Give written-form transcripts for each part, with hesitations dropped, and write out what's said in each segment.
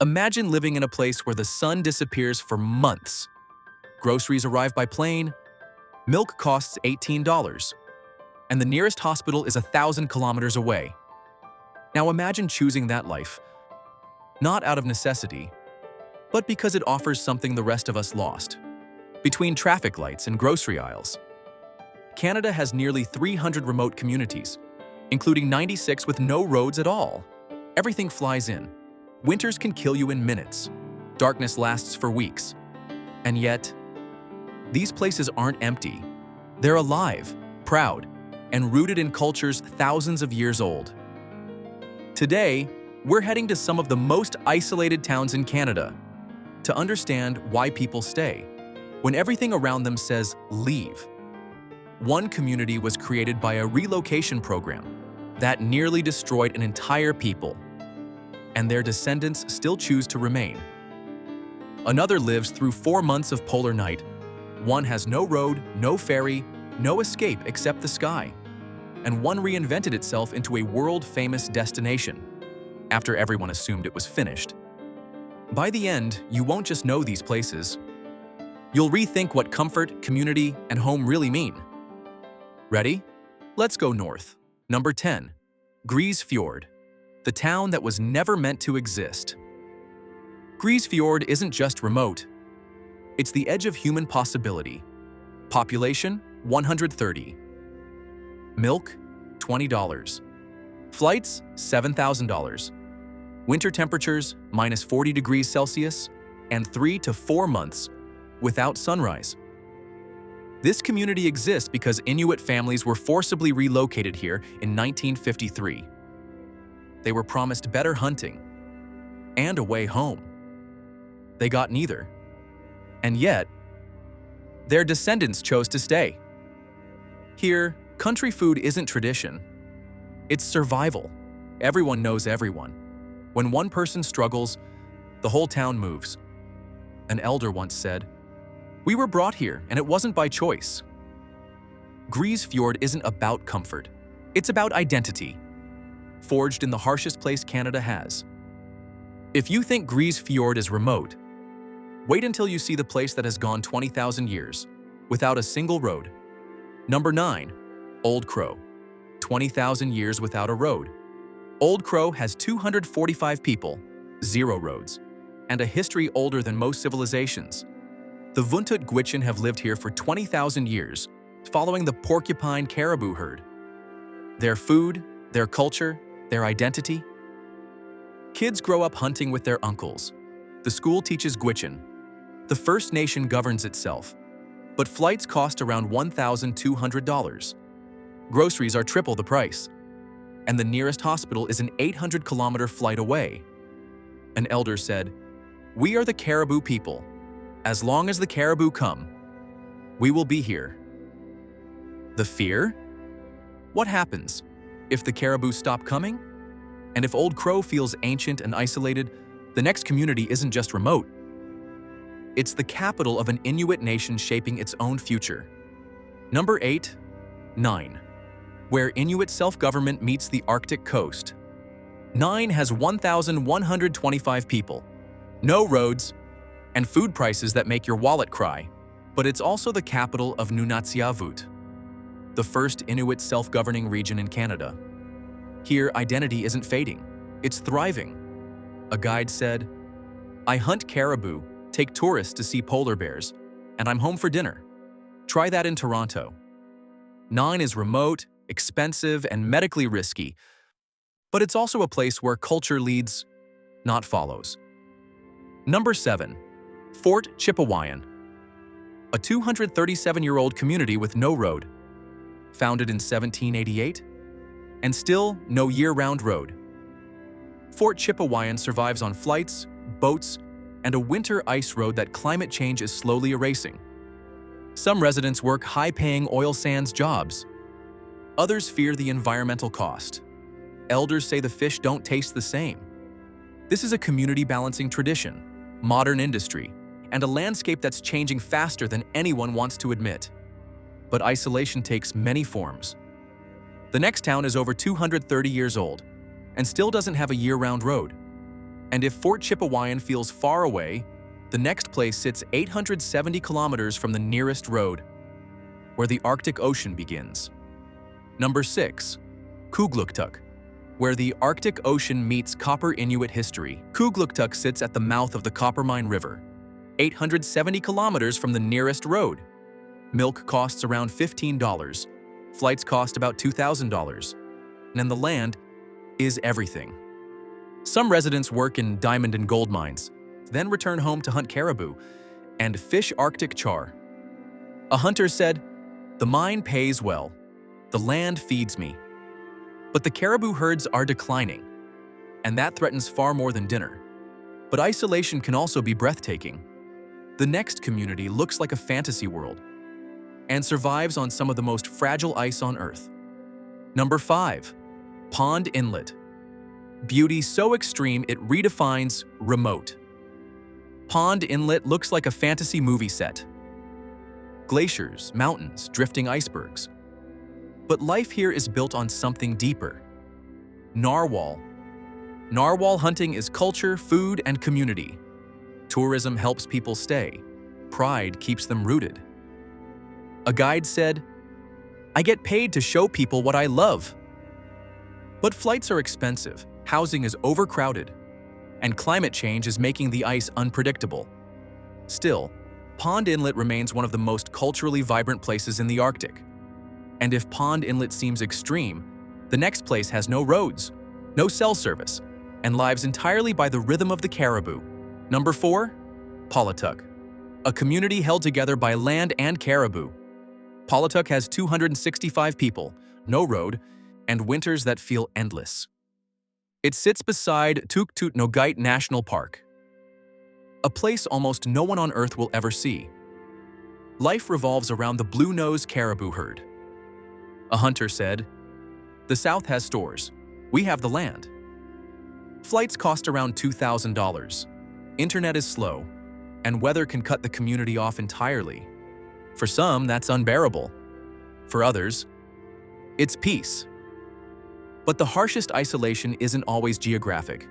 Imagine living in a place where the sun disappears for months. Groceries arrive by plane, milk costs $18, and the nearest hospital is 1,000 kilometers away. Now imagine choosing that life, not out of necessity, but because it offers something the rest of us lost. Between traffic lights and grocery aisles, Canada has nearly 300 remote communities, including 96 with no roads at all. Everything flies in. Winters can kill you in minutes. Darkness lasts for weeks. And yet, these places aren't empty. They're alive, proud, and rooted in cultures thousands of years old. Today, we're heading to some of the most isolated towns in Canada to understand why people stay when everything around them says leave. One community was created by a relocation program that nearly destroyed an entire people, and their descendants still choose to remain. Another lives through 4 months of polar night. One has no road, no ferry, no escape except the sky. And one reinvented itself into a world-famous destination after everyone assumed it was finished. By the end, you won't just know these places. You'll rethink what comfort, community, and home really mean. Ready? Let's go north. Number 10. Grise Fiord, the town that was never meant to exist. Grise Fiord isn't just remote. It's the edge of human possibility. Population, 130. Milk, $20. Flights, $7,000. Winter temperatures, minus 40 degrees Celsius, and 3 to 4 months without sunrise. This community exists because Inuit families were forcibly relocated here in 1953. They were promised better hunting and a way home. They got neither. And yet, their descendants chose to stay. Here, country food isn't tradition. It's survival. Everyone knows everyone. When one person struggles, the whole town moves. An elder once said, "We were brought here, and it wasn't by choice." Grise Fiord isn't about comfort. It's about identity, forged in the harshest place Canada has. If you think Grise Fiord is remote, wait until you see the place that has gone 20,000 years without a single road. Number 9. Old Crow, 20,000 years without a road. Old Crow has 245 people, 0 roads, and a history older than most civilizations. The Vuntut Gwich'in have lived here for 20,000 years, following the porcupine caribou herd. Their food, their culture, their identity. Kids grow up hunting with their uncles. The school teaches Gwich'in. The First Nation governs itself, but flights cost around $1,200. Groceries are triple the price, and the nearest hospital is an 800-kilometer flight away. An elder said, "We are the caribou people. As long as the caribou come, we will be here." The fear? What happens if the caribou stop coming? And if Old Crow feels ancient and isolated, the next community isn't just remote. It's the capital of an Inuit nation shaping its own future. Number 8. Nain, where Inuit self-government meets the Arctic coast. Nain has 1,125 people, no roads, and food prices that make your wallet cry. But it's also the capital of Nunatsiavut, the first Inuit self-governing region in Canada. Here, identity isn't fading, it's thriving. A guide said, "I hunt caribou, take tourists to see polar bears, and I'm home for dinner." Try that in Toronto. Nain is remote, expensive, and medically risky, but it's also a place where culture leads, not follows. Number 7. Fort Chipewyan, a 237-year-old community with no road. Founded in 1788, and still no year-round road. Fort Chipewyan survives on flights, boats, and a winter ice road that climate change is slowly erasing. Some residents work high-paying oil sands jobs. Others fear the environmental cost. Elders say the fish don't taste the same. This is a community balancing tradition, modern industry, and a landscape that's changing faster than anyone wants to admit. But isolation takes many forms. The next town is over 230 years old and still doesn't have a year-round road. And if Fort Chipewyan feels far away, the next place sits 870 kilometers from the nearest road, where the Arctic Ocean begins. Number 6. Kugluktuk, where the Arctic Ocean meets Copper Inuit history. Kugluktuk sits at the mouth of the Coppermine River, 870 kilometers from the nearest road. Milk costs around $15. Flights cost about $2,000. And the land is everything. Some residents work in diamond and gold mines, then return home to hunt caribou and fish Arctic char. A hunter said, "The mine pays well. The land feeds me. But the caribou herds are declining, and that threatens far more than dinner." But isolation can also be breathtaking. The next community looks like a fantasy world and survives on some of the most fragile ice on Earth. Number 5. Pond Inlet. Beauty so extreme it redefines remote. Pond Inlet looks like a fantasy movie set. Glaciers, mountains, drifting icebergs. But life here is built on something deeper. Narwhal. Narwhal hunting is culture, food, and community. Tourism helps people stay. Pride keeps them rooted. A guide said, "I get paid to show people what I love." But flights are expensive, housing is overcrowded, and climate change is making the ice unpredictable. Still, Pond Inlet remains one of the most culturally vibrant places in the Arctic. And if Pond Inlet seems extreme, the next place has no roads, no cell service, and lives entirely by the rhythm of the caribou. Number 4. Pawletuq, a community held together by land and caribou. Pawletuq has 265 people, no road, and winters that feel endless. It sits beside Tuktut National Park, a place almost no one on Earth will ever see. Life revolves around the blue-nosed caribou herd. A hunter said, "The South has stores. We have the land." Flights cost around $2,000. Internet is slow, and weather can cut the community off entirely. For some, that's unbearable. For others, it's peace. But the harshest isolation isn't always geographic.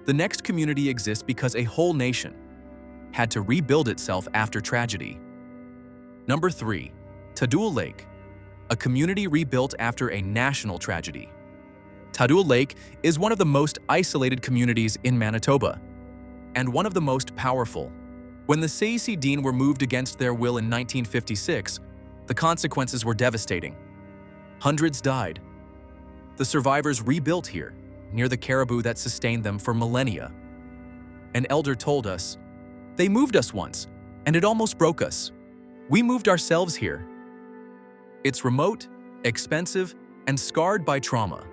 The next community exists because a whole nation had to rebuild itself after tragedy. Number 3. Tadul Lake, a community rebuilt after a national tragedy. Tadul Lake is one of the most isolated communities in Manitoba, and one of the most powerful. When the Seisiidin were moved against their will in 1956, the consequences were devastating. Hundreds died. The survivors rebuilt here, near the caribou that sustained them for millennia. An elder told us, "They moved us once, and it almost broke us. We moved ourselves here." It's remote, expensive, and scarred by trauma.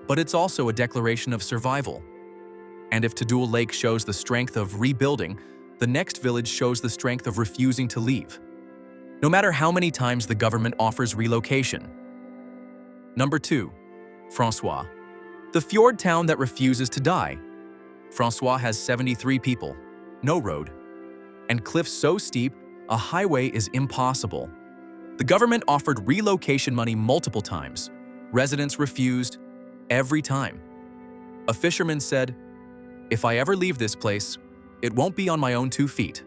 But it's also a declaration of survival. And if Tadul Lake shows the strength of rebuilding, the next village shows the strength of refusing to leave, no matter how many times the government offers relocation. Number 2. Francois, the fjord town that refuses to die. Francois has 73 people, no road, and cliffs so steep a highway is impossible. The government offered relocation money multiple times. Residents refused every time. A fisherman said, "If I ever leave this place, it won't be on my own 2 feet."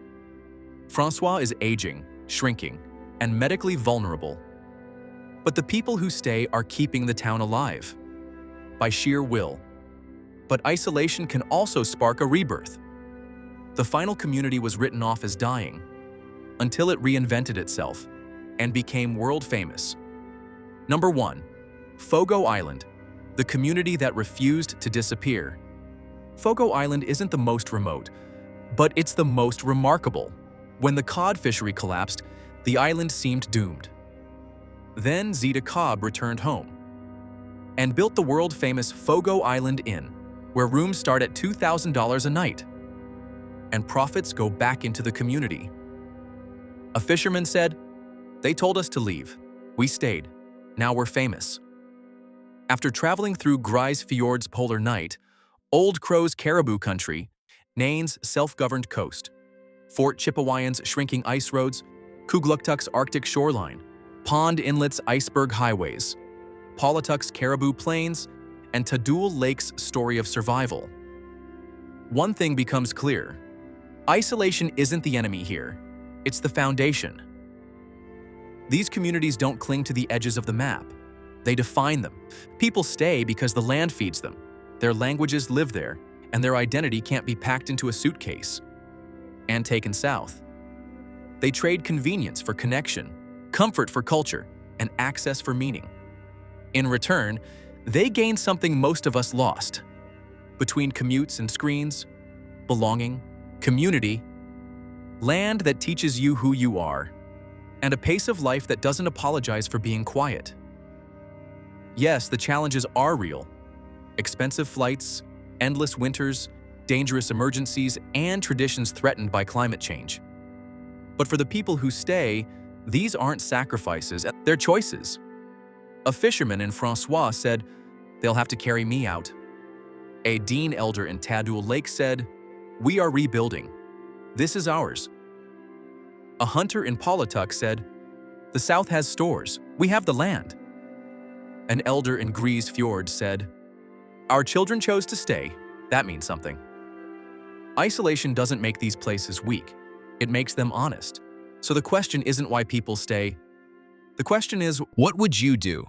Francois is aging, shrinking, and medically vulnerable. But the people who stay are keeping the town alive by sheer will. But isolation can also spark a rebirth. The final community was written off as dying until it reinvented itself and became world famous. Number 1. Fogo Island, the community that refused to disappear. Fogo Island isn't the most remote, but it's the most remarkable. When the cod fishery collapsed, the island seemed doomed. Then Zita Cobb returned home and built the world-famous Fogo Island Inn, where rooms start at $2,000 a night, and profits go back into the community. A fisherman said, "They told us to leave. We stayed. Now we're famous." After traveling through Grise Fjord's polar night, Old Crow's caribou country, Nain's self-governed coast, Fort Chipewyan's shrinking ice roads, Kugluktuk's Arctic shoreline, Pond Inlet's iceberg highways, Pawletuq's caribou plains, and Tadul Lake's story of survival. One thing becomes clear. Isolation isn't the enemy here. It's the foundation. These communities don't cling to the edges of the map. They define them. People stay because the land feeds them. Their languages live there, and their identity can't be packed into a suitcase and taken south. They trade convenience for connection, comfort for culture, and access for meaning. In return, they gain something most of us lost. Between commutes and screens, belonging, community, land that teaches you who you are, and a pace of life that doesn't apologize for being quiet. Yes, the challenges are real. Expensive flights, endless winters, dangerous emergencies, and traditions threatened by climate change. But for the people who stay, these aren't sacrifices, they're choices. A fisherman in Francois said, "They'll have to carry me out." A Dean elder in Tadul Lake said, "We are rebuilding. This is ours." A hunter in Pawlatuck said, "The South has stores. We have the land." An elder in Grise Fjord said, "Our children chose to stay. That means something." Isolation doesn't make these places weak. It makes them honest. So the question isn't why people stay. The question is, what would you do?